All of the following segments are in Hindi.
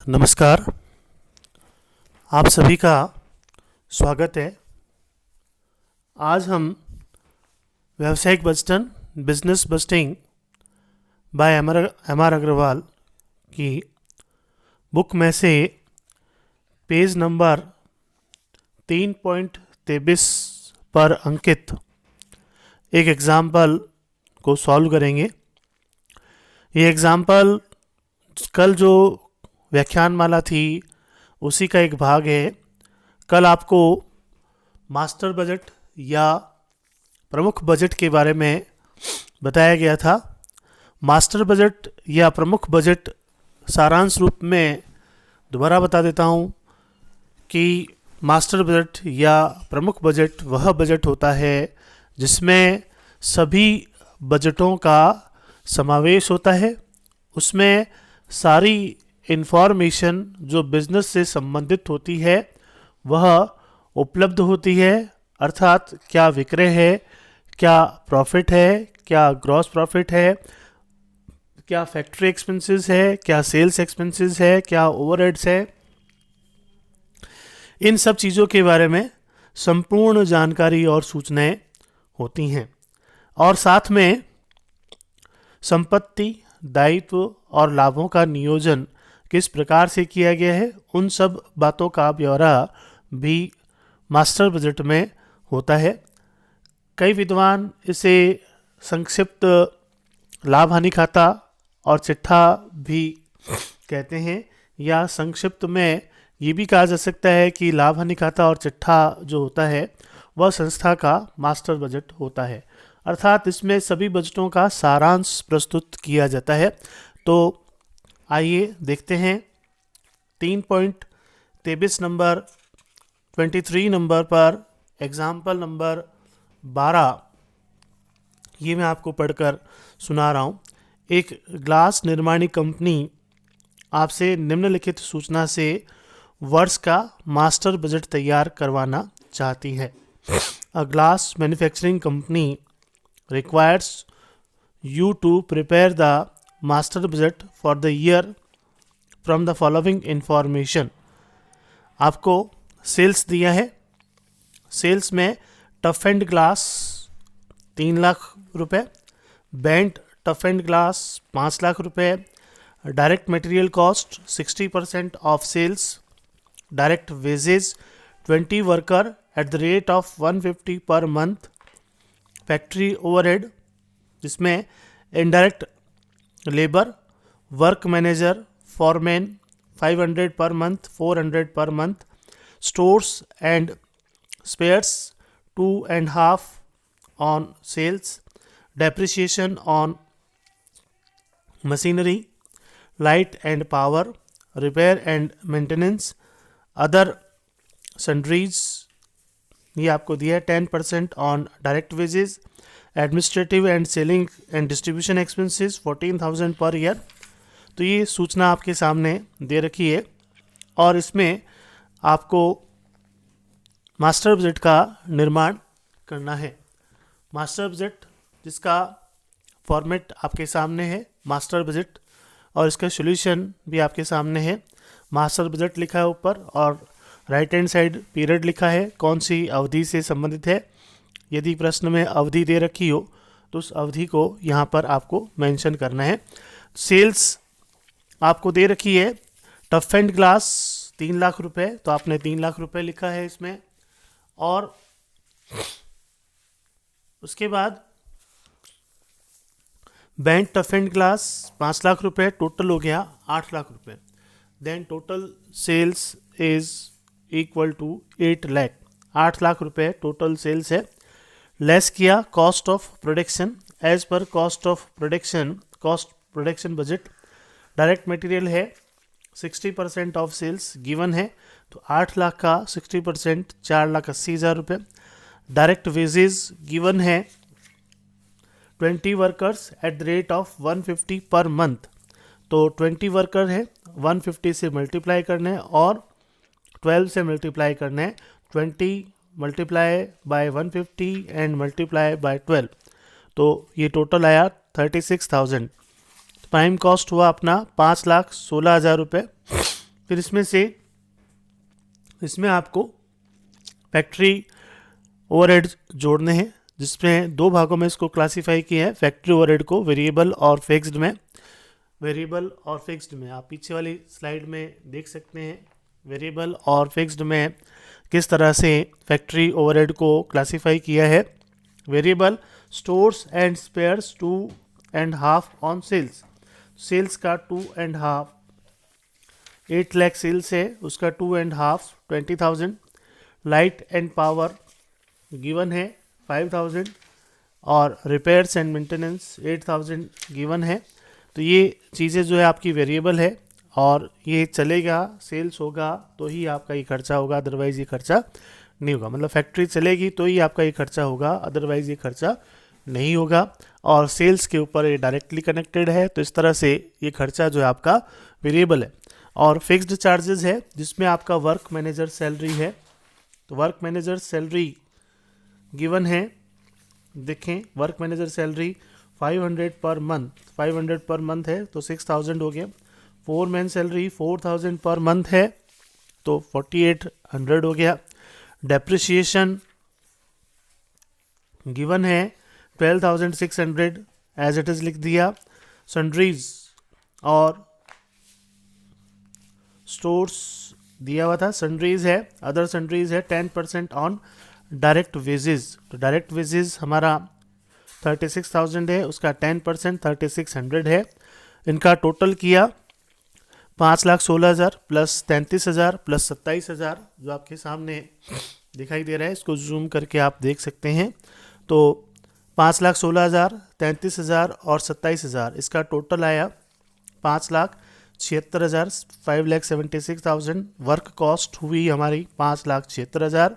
नमस्कार। आप सभी का स्वागत है। आज हम व्यावसायिक बस्टन business budgeting by M R Agarwal की बुक में से पेज नंबर 3.23 पर अंकित एक एग्ज़ाम्पल को सॉल्व करेंगे। ये एग्ज़ाम्पल कल जो व्याख्यानमाला थी उसी का एक भाग है। कल आपको मास्टर बजट या प्रमुख बजट के बारे में बताया गया था। मास्टर बजट या प्रमुख बजट सारांश रूप में दोबारा बता देता हूँ कि मास्टर बजट या प्रमुख बजट वह बजट होता है जिसमें सभी बजटों का समावेश होता है। उसमें सारी इन्फॉर्मेशन जो बिजनेस से संबंधित होती है वह उपलब्ध होती है, अर्थात क्या विक्रय है, क्या प्रॉफिट है, क्या ग्रॉस प्रॉफिट है, क्या फैक्ट्री एक्सपेंसेस है, क्या सेल्स एक्सपेंसेस है, क्या ओवरहेड्स है। इन सब चीज़ों के बारे में संपूर्ण जानकारी और सूचनाएं होती हैं। और साथ में संपत्ति, दायित्व और लाभों का नियोजन किस प्रकार से किया गया है, उन सब बातों का ब्यौरा भी मास्टर बजट में होता है। कई विद्वान इसे संक्षिप्त लाभ हानि खाता और चिट्ठा भी कहते हैं, या संक्षिप्त में ये भी कहा जा सकता है कि लाभ हानि खाता और चिट्ठा जो होता है वह संस्था का मास्टर बजट होता है, अर्थात इसमें सभी बजटों का सारांश प्रस्तुत किया जाता है। तो आइए देखते हैं 3.23 नंबर 23 नंबर पर एग्जाम्पल नंबर 12 ये मैं आपको पढ़कर सुना रहा हूँ। एक ग्लास निर्माणी कंपनी आपसे निम्नलिखित सूचना से वर्ष का मास्टर बजट तैयार करवाना चाहती है। A glass manufacturing company requires you to prepare the master budget for the year from the following information। आपको सेल्स दिया है। सेल्स में टफ एंड ग्लास 3 लाख रुपए, bent tough and glass 5 lakh रुपए, direct material cost 60% of sales, direct wages 20 worker at the rate of 150 per month, factory overhead जिसमें indirect labour, work manager, foreman 500 per month, 400 per month, stores and spares 2.5 on sales, depreciation on machinery, light and power, repair and maintenance, other sundries ये आपको दिया है 10% on direct wages, administrative and selling and distribution expenses 14,000 per year. तो ये सूचना आपके सामने दे रखी है और इसमें आपको मास्टर बजट का निर्माण करना है। मास्टर बजट जिसका फॉर्मेट आपके सामने है मास्टर बजट, और इसका सॉल्यूशन भी आपके सामने है। मास्टर बजट लिखा है ऊपर और राइट हैंड साइड पीरियड लिखा है, कौन सी अवधि से संबंधित है। यदि प्रश्न में अवधि दे रखी हो तो उस अवधि को यहाँ पर आपको मेंशन करना है। सेल्स आपको दे रखी है, टफ एंड ग्लास 3 लाख रुपए, तो आपने 3 लाख रुपए लिखा है इसमें। और उसके बाद बेंट टफ एंड ग्लास 5 लाख रुपए, टोटल हो गया 8 लाख रुपए। Then total sales is equal to 8 lakh, 8 lakh रुपए टोटल सेल्स है। लेस किया cost of production as per cost of production, cost production budget. Direct material है 60% ऑफ सेल्स गिवन है, तो 8 लाख का 60% 4,80,000 रुपये। डायरेक्ट वेजेस गिवन है 20 workers eight the rate of 150 per month, तो 20 वर्कर है 150 से मल्टीप्लाई करने और 12 से मल्टीप्लाई करने, 20 multiply by 150 and multiply by 12, तो ये टोटल आया 36,000। प्राइम कॉस्ट हुआ अपना 5,16,000 रुपये। फिर इसमें आपको फैक्ट्री ओवरहेड जोड़ने हैं, जिसमें दो भागों में इसको क्लासिफाई किया है। फैक्ट्री ओवरहेड को वेरिएबल और फिक्स्ड में आप पीछे वाली स्लाइड में देख सकते हैं। वेरिएबल और फिक्स्ड में किस तरह से फैक्ट्री ओवरहेड को क्लासिफाई किया है। Variable stores and spares 2.5 on sales का 2.5, 8 लाख सेल्स है, उसका 2.5 20,000। लाइट एंड पावर गिवन है 5,000 और रिपेयर्स एंड मेंटेनेंस 8,000 गिवन है। तो ये चीज़ें जो है आपकी वेरिएबल है और ये चलेगा, सेल्स होगा तो ही आपका ये खर्चा होगा, अदरवाइज़ ये खर्चा नहीं होगा। मतलब फैक्ट्री चलेगी तो ही आपका ये खर्चा होगा, अदरवाइज़ ये खर्चा नहीं होगा। और सेल्स के ऊपर ये डायरेक्टली कनेक्टेड है, तो इस तरह से ये खर्चा जो है आपका वेरिएबल है। और फिक्स्ड चार्जेस है जिसमें आपका वर्क मैनेजर सैलरी है। तो वर्क मैनेजर सैलरी गिवन है, देखें work manager salary 500 per month है तो 6,000 हो गया। फोरमैन सैलरी 4,000 पर मंथ है तो 4,800 हो गया। डेप्रिसिएशन गिवन है 12,600 एज इट इज लिख दिया। सन्ड्रीज और स्टोर्स दिया हुआ था, सन्ड्रीज है, अदर सन्ड्रीज है 10% ऑन डायरेक्ट वेजेस। तो डायरेक्ट वेजेस हमारा 36,000 है, उसका 10% 3,600 है। इनका टोटल किया 5,16,000 प्लस 33,000 प्लस 27,000 जो आपके सामने दिखाई दे रहा है, इसको जूम करके आप देख सकते हैं। तो 5,16,000, 33,000 और 27,000 इसका टोटल आया 5,76,000, 5,76,000। वर्क कॉस्ट हुई हमारी 5,76,000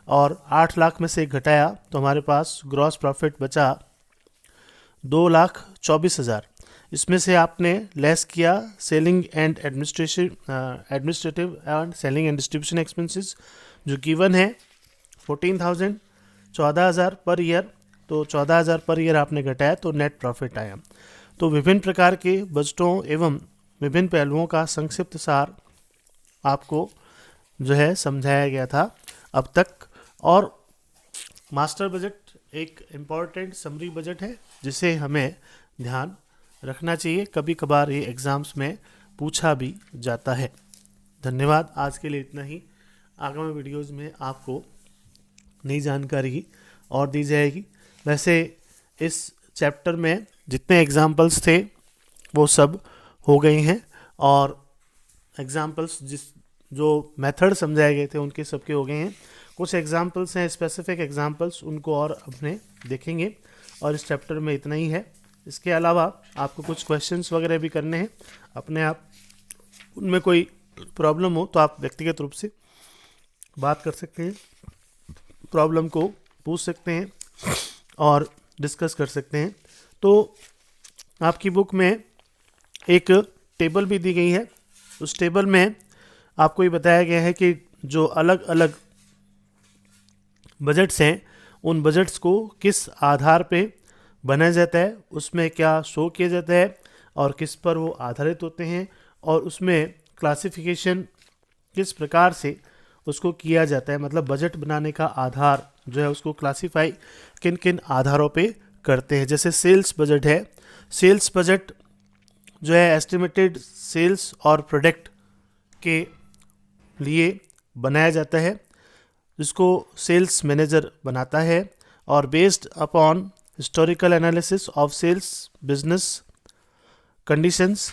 और 8 लाख में से घटाया तो हमारे पास ग्रॉस प्रॉफिट बचा 2,24,000। इसमें से आपने लेस किया selling and administrative and selling and distribution expenses जो गिवन है 14,000, 14,000 पर ईयर। तो 14,000 पर ईयर आपने घटाया तो नेट प्रॉफिट आया। तो विभिन्न प्रकार के बजटों एवं विभिन्न पहलुओं का संक्षिप्त सार आपको जो है समझाया गया था अब तक। और मास्टर बजट एक इम्पॉर्टेंट समरी बजट है जिसे हमें ध्यान रखना चाहिए, कभी कभार ये एग्ज़ाम्स में पूछा भी जाता है। धन्यवाद, आज के लिए इतना ही। आगामी वीडियोज़ में आपको नई जानकारी और दी जाएगी। वैसे इस चैप्टर में जितने एग्जाम्पल्स थे वो सब हो गए हैं और एग्जाम्पल्स जो मेथड समझाए गए थे उनके सबके हो गए हैं। कुछ एग्जाम्पल्स हैं स्पेसिफिक एग्जाम्पल्स, उनको और अपने देखेंगे और इस चैप्टर में इतना ही है। इसके अलावा आपको कुछ क्वेश्चंस वगैरह भी करने हैं अपने आप, उनमें कोई प्रॉब्लम हो तो आप व्यक्तिगत रूप से बात कर सकते हैं, प्रॉब्लम को पूछ सकते हैं और डिस्कस कर सकते हैं। तो आपकी बुक में एक टेबल भी दी गई है, उस टेबल में आपको ये बताया गया है कि जो अलग अलग बजट्स हैं उन बजट्स को किस आधार पे बनाया जाता है, उसमें क्या शो किया जाता है और किस पर वो आधारित होते हैं और उसमें क्लासिफिकेशन किस प्रकार से उसको किया जाता है। मतलब बजट बनाने का आधार जो है उसको क्लासिफाई किन किन आधारों पे करते हैं। जैसे सेल्स बजट है, सेल्स बजट जो है एस्टिमेटेड सेल्स और प्रोडक्ट के लिए बनाया जाता है, जिसको सेल्स मैनेजर बनाता है और based upon historical analysis of sales business conditions,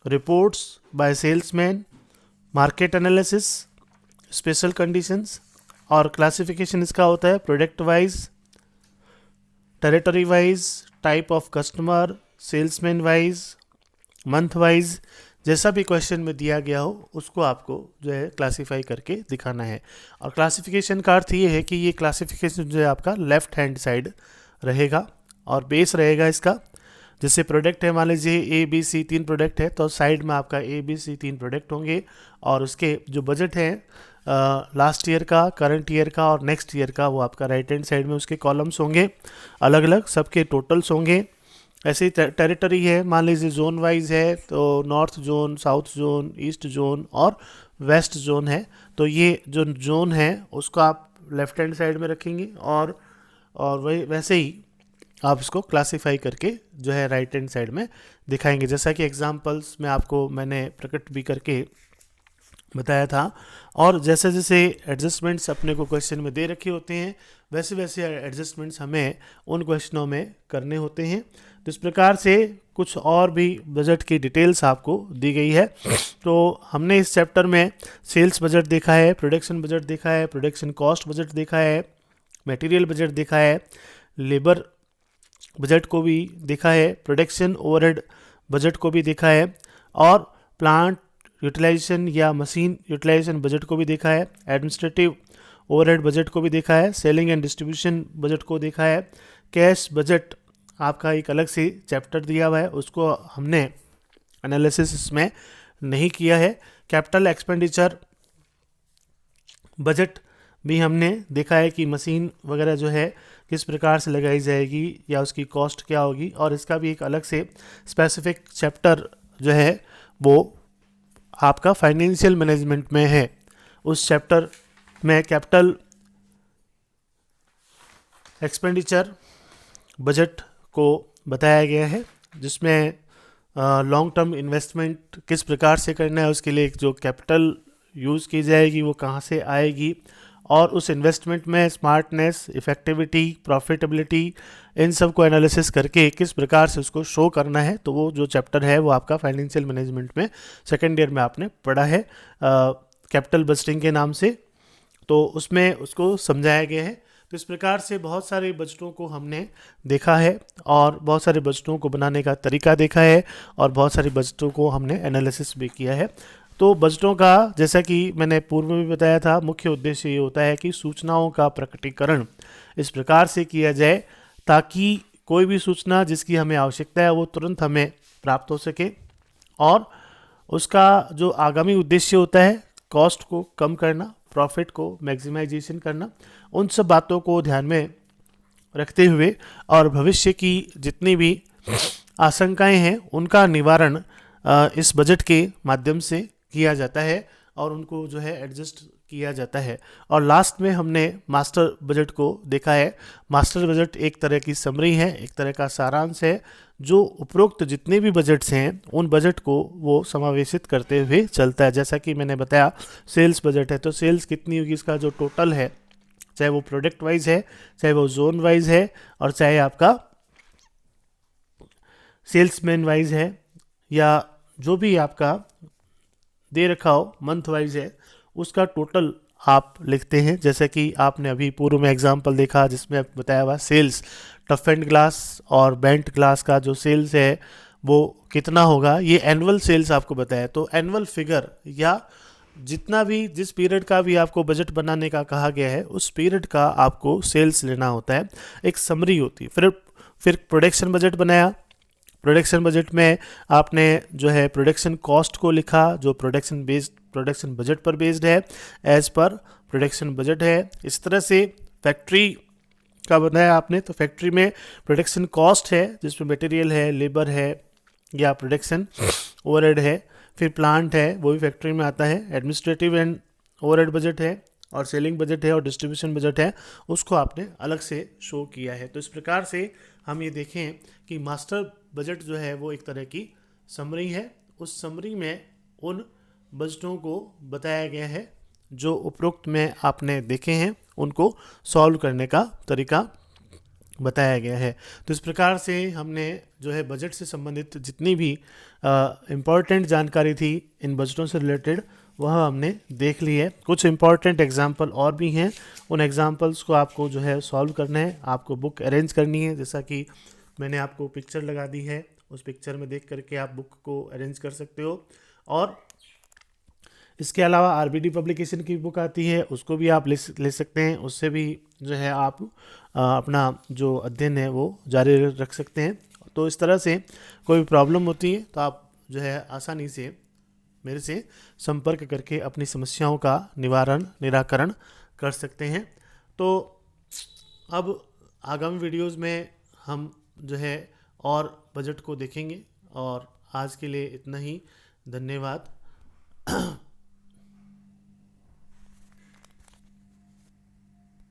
reports by salesman, market analysis, special conditions. और क्लासिफिकेशन इसका होता है product wise, territory wise, type of customer, salesman wise, month wise. जैसा भी क्वेश्चन में दिया गया हो उसको आपको जो है क्लासीफाई करके दिखाना है। और क्लासिफिकेशन का अर्थ ये है कि ये क्लासिफिकेशन जो है आपका लेफ्ट हैंड साइड रहेगा और बेस रहेगा इसका। जैसे प्रोडक्ट है, मान लीजिए ABC 3 प्रोडक्ट है तो साइड में आपका ABC 3 प्रोडक्ट होंगे और उसके जो बजट है लास्ट ईयर का, करंट ईयर का और नेक्स्ट ईयर का, वो आपका राइट हैंड साइड में उसके कॉलम्स होंगे अलग अलग, सबके टोटल्स होंगे ऐसे ही टेरिटरी है, मान लीजिए जोन वाइज है तो north zone, south zone, east zone और वेस्ट जोन है। तो ये जो जोन है उसको आप लेफ्ट हैंड साइड में रखेंगे और वही वैसे ही आप इसको क्लासीफाई करके जो है राइट हैंड साइड में दिखाएंगे, जैसा कि एग्जांपल्स में आपको मैंने प्रकट भी करके बताया था। और जैसे जैसे एडजस्टमेंट्स अपने को क्वेश्चन में दे रखे होते हैं वैसे वैसे एडजस्टमेंट्स हमें उन क्वेश्चनों में करने होते हैं। तो इस प्रकार से कुछ और भी बजट की डिटेल्स आपको दी गई है। तो हमने इस चैप्टर में सेल्स बजट देखा है, प्रोडक्शन बजट देखा है, प्रोडक्शन कॉस्ट बजट देखा है, मटेरियल बजट देखा है, लेबर बजट को भी देखा है, प्रोडक्शन ओवरहेड बजट को भी देखा है, और प्लांट यूटिलाइजेशन या मशीन यूटिलाइजेशन बजट को भी देखा है, एडमिनिस्ट्रेटिव ओवरहेड बजट को भी देखा है, सेलिंग एंड डिस्ट्रीब्यूशन बजट को देखा है, कैश बजट आपका एक अलग से चैप्टर दिया हुआ है, उसको हमने एनालिसिस इसमें नहीं किया है। कैपिटल एक्सपेंडिचर बजट भी हमने देखा है कि मशीन वगैरह जो है किस प्रकार से लगाई जाएगी या उसकी कॉस्ट क्या होगी, और इसका भी एक अलग से स्पेसिफिक चैप्टर जो है वो आपका फाइनेंशियल मैनेजमेंट में है। उस चैप्टर में कैपिटल एक्सपेंडिचर बजट को बताया गया है, जिसमें लॉन्ग टर्म इन्वेस्टमेंट किस प्रकार से करना है, उसके लिए जो कैपिटल यूज़ की जाएगी वो कहाँ से आएगी, और उस इन्वेस्टमेंट में स्मार्टनेस, इफेक्टिविटी, प्रॉफिटेबिलिटी, इन सब को एनालिसिस करके किस प्रकार से उसको शो करना है। तो वो जो चैप्टर है वो आपका फाइनेंशियल मैनेजमेंट में सेकेंड ईयर में आपने पढ़ा है कैपिटल बजटिंग के नाम से, तो उसमें उसको समझाया गया है। तो इस प्रकार से बहुत सारे बजटों को हमने देखा है और बहुत सारे बजटों को बनाने का तरीका देखा है और बहुत सारे बजटों को हमने एनालिसिस भी किया है। तो बजटों का, जैसा कि मैंने पूर्व में भी बताया था, मुख्य उद्देश्य ये होता है कि सूचनाओं का प्रकटीकरण इस प्रकार से किया जाए ताकि कोई भी सूचना जिसकी हमें आवश्यकता है वो तुरंत हमें प्राप्त हो सके, और उसका जो आगामी उद्देश्य होता है कॉस्ट को कम करना, प्रॉफिट को मैक्सिमाइजेशन करना, उन सब बातों को ध्यान में रखते हुए और भविष्य की जितनी भी आशंकाएं हैं उनका निवारण इस बजट के माध्यम से किया जाता है और उनको जो है एडजस्ट किया जाता है। और लास्ट में हमने मास्टर बजट को देखा है। मास्टर बजट एक तरह की समरी है, एक तरह का सारांश है, जो उपरोक्त जितने भी बजट्स हैं उन बजट को वो समावेशित करते हुए चलता है। जैसा कि मैंने बताया सेल्स बजट है तो सेल्स कितनी होगी, इसका जो टोटल है, चाहे वो प्रोडक्ट वाइज है, चाहे वो जोन वाइज है, और चाहे आपका सेल्समैन वाइज है, या जो भी आपका दे रखा हो मंथ वाइज है, उसका टोटल आप लिखते हैं। जैसे कि आपने अभी पूर्व में एग्जांपल देखा जिसमें बताया हुआ सेल्स टफ एंड ग्लास और बेंट ग्लास का जो सेल्स है वो कितना होगा, ये एनुअल सेल्स आपको बताया। तो एनुअल फिगर या जितना भी जिस पीरियड का भी आपको बजट बनाने का कहा गया है उस पीरियड का आपको सेल्स लेना होता है, एक समरी होती है। फिर प्रोडक्शन बजट बनाया। प्रोडक्शन बजट में आपने जो है प्रोडक्शन कॉस्ट को लिखा जो प्रोडक्शन बजट पर बेस्ड है, एज पर प्रोडक्शन बजट है। इस तरह से फैक्ट्री का बनाया आपने, तो फैक्ट्री में प्रोडक्शन कॉस्ट है जिसमें मटेरियल है, लेबर है या प्रोडक्शन ओवरहेड है। फिर प्लांट है, वो भी फैक्ट्री में आता है। एडमिनिस्ट्रेटिव एंड ओवरहेड बजट है, और सेलिंग बजट है, और डिस्ट्रीब्यूशन बजट है, उसको आपने अलग से शो किया है। तो इस प्रकार से हम ये देखें कि मास्टर बजट जो है वो एक तरह की समरी है। उस समरी में उन बजटों को बताया गया है जो उपरोक्त में आपने देखे हैं, उनको सॉल्व करने का तरीका बताया गया है। तो इस प्रकार से हमने जो है बजट से संबंधित जितनी भी इम्पॉर्टेंट जानकारी थी इन बजटों से रिलेटेड वह हमने देख ली है। कुछ इम्पॉर्टेंट एग्जाम्पल और भी हैं, उन एग्जाम्पल्स को आपको जो है सॉल्व करना है, आपको बुक अरेंज करनी है। जैसा कि मैंने आपको पिक्चर लगा दी है, उस पिक्चर में देख करके आप बुक को अरेंज कर सकते हो। और इसके अलावा आरबीडी पब्लिकेशन की बुक आती है, उसको भी आप ले सकते हैं। उससे भी जो है आप अपना जो अध्ययन है वो जारी रख सकते हैं। तो इस तरह से कोई भी प्रॉब्लम होती है तो आप जो है आसानी से मेरे से संपर्क करके अपनी समस्याओं का निराकरण कर सकते हैं। तो अब आगामी वीडियोज़ में हम जो है और बजट को देखेंगे। और आज के लिए इतना ही। धन्यवाद।